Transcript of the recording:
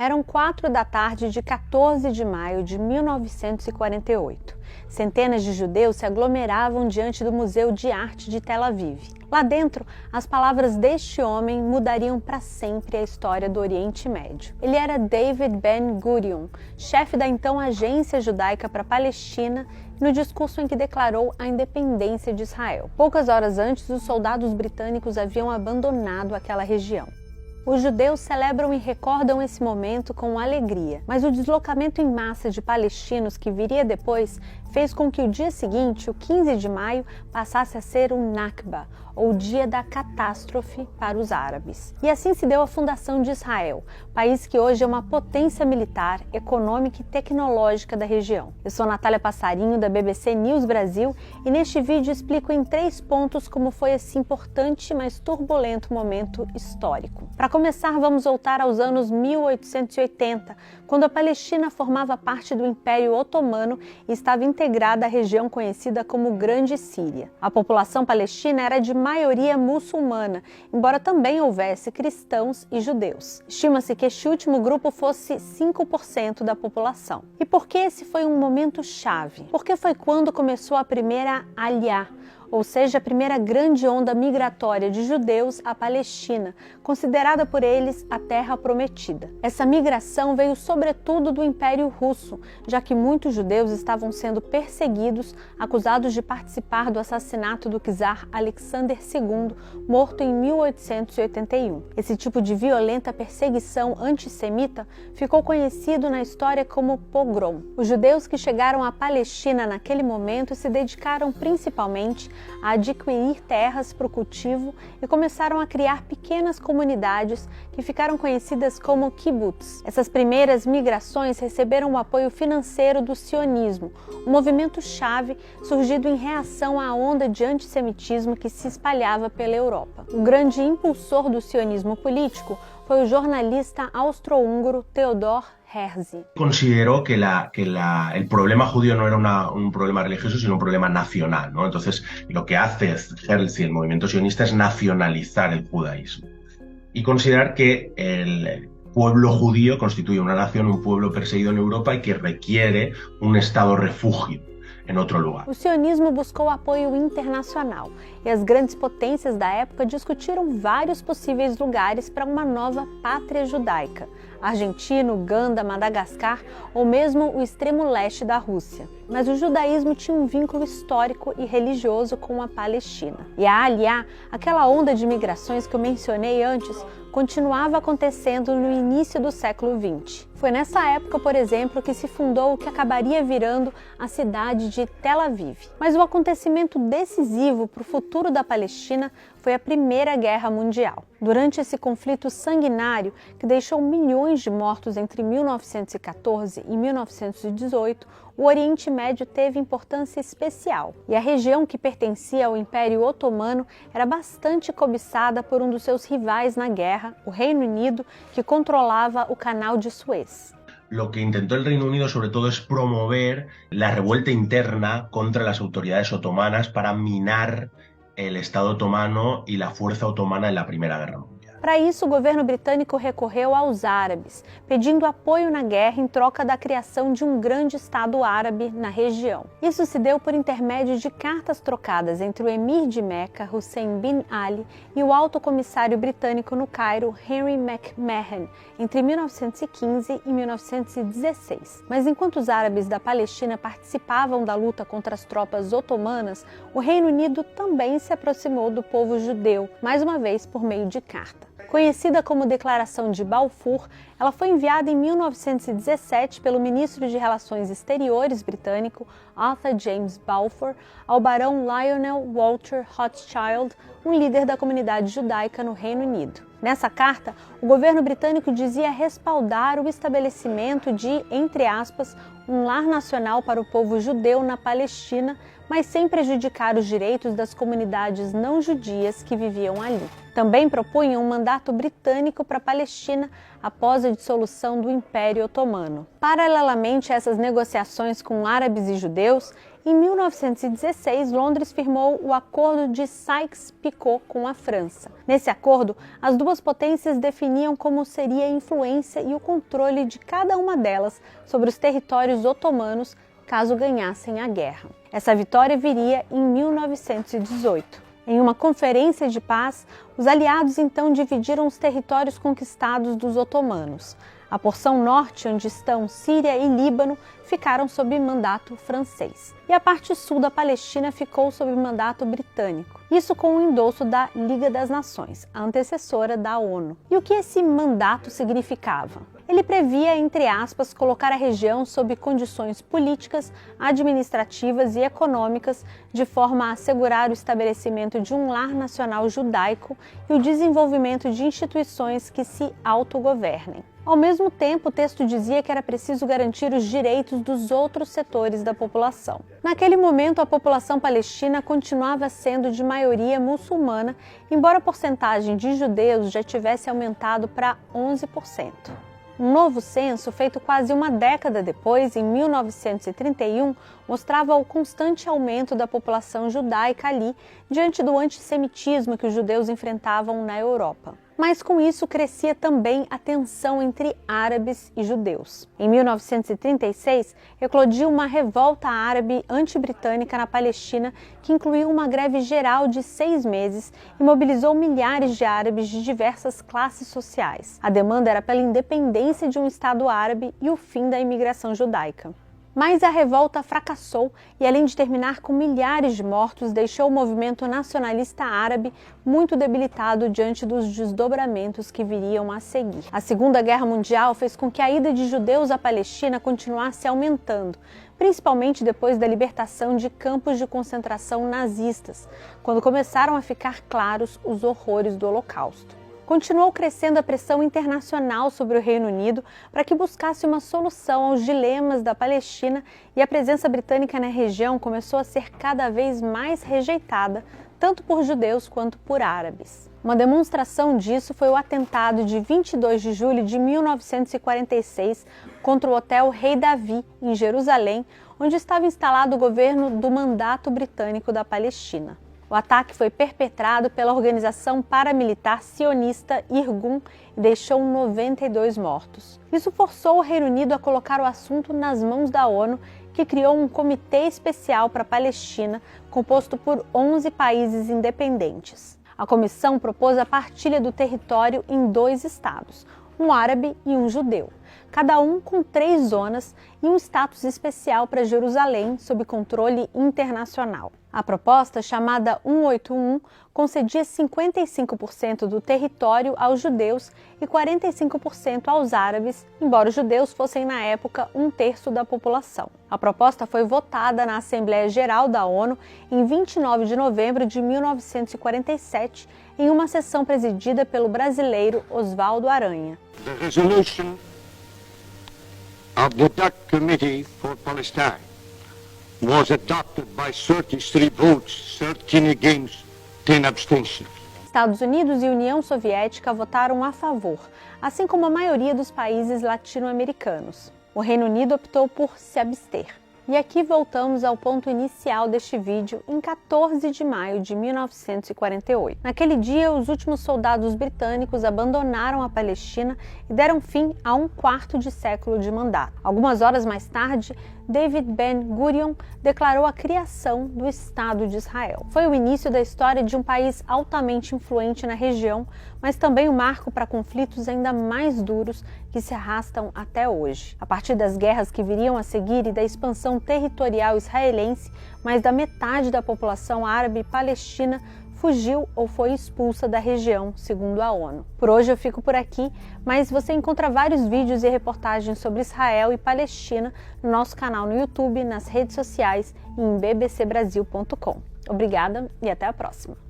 Eram 4 da tarde de 14 de maio de 1948. Centenas de judeus se aglomeravam diante do Museu de Arte de Tel Aviv. Lá dentro, as palavras deste homem mudariam para sempre a história do Oriente Médio. Ele era David Ben-Gurion, chefe da então Agência Judaica para a Palestina, no discurso em que declarou a independência de Israel. Poucas horas antes, os soldados britânicos haviam abandonado aquela região. Os judeus celebram e recordam esse momento com alegria, mas o deslocamento em massa de palestinos que viria depois fez com que o dia seguinte, o 15 de maio, passasse a ser o Nakba, ou Dia da Catástrofe para os árabes. E assim se deu a fundação de Israel, país que hoje é uma potência militar, econômica e tecnológica da região. Eu sou Natália Passarinho, da BBC News Brasil, e neste vídeo explico em 3 pontos como foi esse importante, mas turbulento momento histórico. Para começar, vamos voltar aos anos 1880, quando a Palestina formava parte do Império Otomano e estava integrada à região conhecida como Grande Síria. A população palestina era de maioria muçulmana, embora também houvesse cristãos e judeus. Estima-se que este último grupo fosse 5% da população. E por que esse foi um momento chave? Porque foi quando começou a primeira Aliyah, ou seja, a primeira grande onda migratória de judeus à Palestina, considerada por eles a Terra Prometida. Essa migração veio sobretudo do Império Russo, já que muitos judeus estavam sendo perseguidos, acusados de participar do assassinato do czar Alexander II, morto em 1881. Esse tipo de violenta perseguição antissemita ficou conhecido na história como pogrom. Os judeus que chegaram à Palestina naquele momento se dedicaram principalmente a adquirir terras para o cultivo e começaram a criar pequenas comunidades que ficaram conhecidas como kibbutz. Essas primeiras migrações receberam o apoio financeiro do sionismo, um movimento-chave surgido em reação à onda de antissemitismo que se espalhava pela Europa. O grande impulsor do sionismo político foi o jornalista austro-húngaro Theodor Herzl. Consideró que el problema judío no era un problema religioso, sino un problema nacional, ¿no? Entonces, lo que hace Herzl y el movimiento sionista es nacionalizar el judaísmo y considerar que el pueblo judío constituye una nación, un pueblo perseguido en Europa y que requiere un estado refugio em outro lugar. O sionismo buscou apoio internacional e as grandes potências da época discutiram vários possíveis lugares para uma nova pátria judaica: Argentina, Uganda, Madagascar ou mesmo o extremo leste da Rússia. Mas o judaísmo tinha um vínculo histórico e religioso com a Palestina. E a Aliyah, aquela onda de migrações que eu mencionei antes, continuava acontecendo no início do século XX. Foi nessa época, por exemplo, que se fundou o que acabaria virando a cidade de Tel Aviv. Mas o acontecimento decisivo para o futuro da Palestina foi a Primeira Guerra Mundial. Durante esse conflito sanguinário, que deixou milhões de mortos entre 1914 e 1918, o Oriente Médio teve importância especial, e a região que pertencia ao Império Otomano era bastante cobiçada por um dos seus rivais na guerra, o Reino Unido, que controlava o Canal de Suez. Lo que intentó el Reino Unido sobre todo es promover la revuelta interna contra las autoridades otomanas para minar el Estado otomano y la fuerza otomana en la Primera Guerra Mundial. Para isso, o governo britânico recorreu aos árabes, pedindo apoio na guerra em troca da criação de um grande Estado árabe na região. Isso se deu por intermédio de cartas trocadas entre o emir de Meca, Hussein bin Ali, e o alto comissário britânico no Cairo, Henry McMahon, entre 1915 e 1916. Mas enquanto os árabes da Palestina participavam da luta contra as tropas otomanas, o Reino Unido também se aproximou do povo judeu, mais uma vez por meio de carta. Conhecida como Declaração de Balfour, ela foi enviada em 1917 pelo ministro de Relações Exteriores britânico Arthur James Balfour ao barão Lionel Walter Rothschild, um líder da comunidade judaica no Reino Unido. Nessa carta, o governo britânico dizia respaldar o estabelecimento de, entre aspas, um lar nacional para o povo judeu na Palestina, mas sem prejudicar os direitos das comunidades não judias que viviam ali. Também propunham um mandato britânico para a Palestina após a dissolução do Império Otomano. Paralelamente a essas negociações com árabes e judeus, Em 1916, Londres firmou o Acordo de Sykes-Picot com a França. Nesse acordo, as duas potências definiam como seria a influência e o controle de cada uma delas sobre os territórios otomanos caso ganhassem a guerra. Essa vitória viria em 1918. Em uma conferência de paz, os aliados então dividiram os territórios conquistados dos otomanos. A porção norte, onde estão Síria e Líbano, ficaram sob mandato francês. E a parte sul da Palestina ficou sob mandato britânico. Isso com o endosso da Liga das Nações, a antecessora da ONU. E o que esse mandato significava? Ele previa, entre aspas, colocar a região sob condições políticas, administrativas e econômicas, de forma a assegurar o estabelecimento de um lar nacional judaico e o desenvolvimento de instituições que se autogovernem. Ao mesmo tempo, o texto dizia que era preciso garantir os direitos dos outros setores da população. Naquele momento, a população palestina continuava sendo de maioria muçulmana, embora a porcentagem de judeus já tivesse aumentado para 11%. Um novo censo, feito quase uma década depois, em 1931, mostrava o constante aumento da população judaica ali, diante do antissemitismo que os judeus enfrentavam na Europa. Mas com isso crescia também a tensão entre árabes e judeus. Em 1936, eclodiu uma revolta árabe anti-britânica na Palestina que incluiu uma greve geral de 6 meses e mobilizou milhares de árabes de diversas classes sociais. A demanda era pela independência de um Estado árabe e o fim da imigração judaica. Mas a revolta fracassou e, além de terminar com milhares de mortos, deixou o movimento nacionalista árabe muito debilitado diante dos desdobramentos que viriam a seguir. A Segunda Guerra Mundial fez com que a ida de judeus à Palestina continuasse aumentando, principalmente depois da libertação de campos de concentração nazistas, quando começaram a ficar claros os horrores do Holocausto. Continuou crescendo a pressão internacional sobre o Reino Unido para que buscasse uma solução aos dilemas da Palestina e a presença britânica na região começou a ser cada vez mais rejeitada, tanto por judeus quanto por árabes. Uma demonstração disso foi o atentado de 22 de julho de 1946 contra o Hotel Rei Davi, em Jerusalém, onde estava instalado o governo do Mandato Britânico da Palestina. O ataque foi perpetrado pela organização paramilitar sionista Irgun e deixou 92 mortos. Isso forçou o Reino Unido a colocar o assunto nas mãos da ONU, que criou um comitê especial para a Palestina, composto por 11 países independentes. A comissão propôs a partilha do território em 2 estados, um árabe e um judeu, cada um com 3 zonas e um status especial para Jerusalém, sob controle internacional. A proposta, chamada 181, concedia 55% do território aos judeus e 45% aos árabes, embora os judeus fossem na época 1/3 da população. A proposta foi votada na Assembleia Geral da ONU em 29 de novembro de 1947, em uma sessão presidida pelo brasileiro Oswaldo Aranha. The resolution of the DAC Committee for Palestine was adopted by 33 votes, 13 against, 10 abstentions. Estados Unidos e União Soviética votaram a favor, assim como a maioria dos países latino-americanos. O Reino Unido optou por se abster. E aqui voltamos ao ponto inicial deste vídeo, em 14 de maio de 1948. Naquele dia, os últimos soldados britânicos abandonaram a Palestina e deram fim a 1/4 de século de mandato. Algumas horas mais tarde, David Ben-Gurion declarou a criação do Estado de Israel. Foi o início da história de um país altamente influente na região, mas também um marco para conflitos ainda mais duros que se arrastam até hoje. A partir das guerras que viriam a seguir e da expansão territorial israelense, mais da metade da população árabe palestina fugiu ou foi expulsa da região, segundo a ONU. Por hoje eu fico por aqui, mas você encontra vários vídeos e reportagens sobre Israel e Palestina no nosso canal no YouTube, nas redes sociais e em bbcbrasil.com. Obrigada e até a próxima!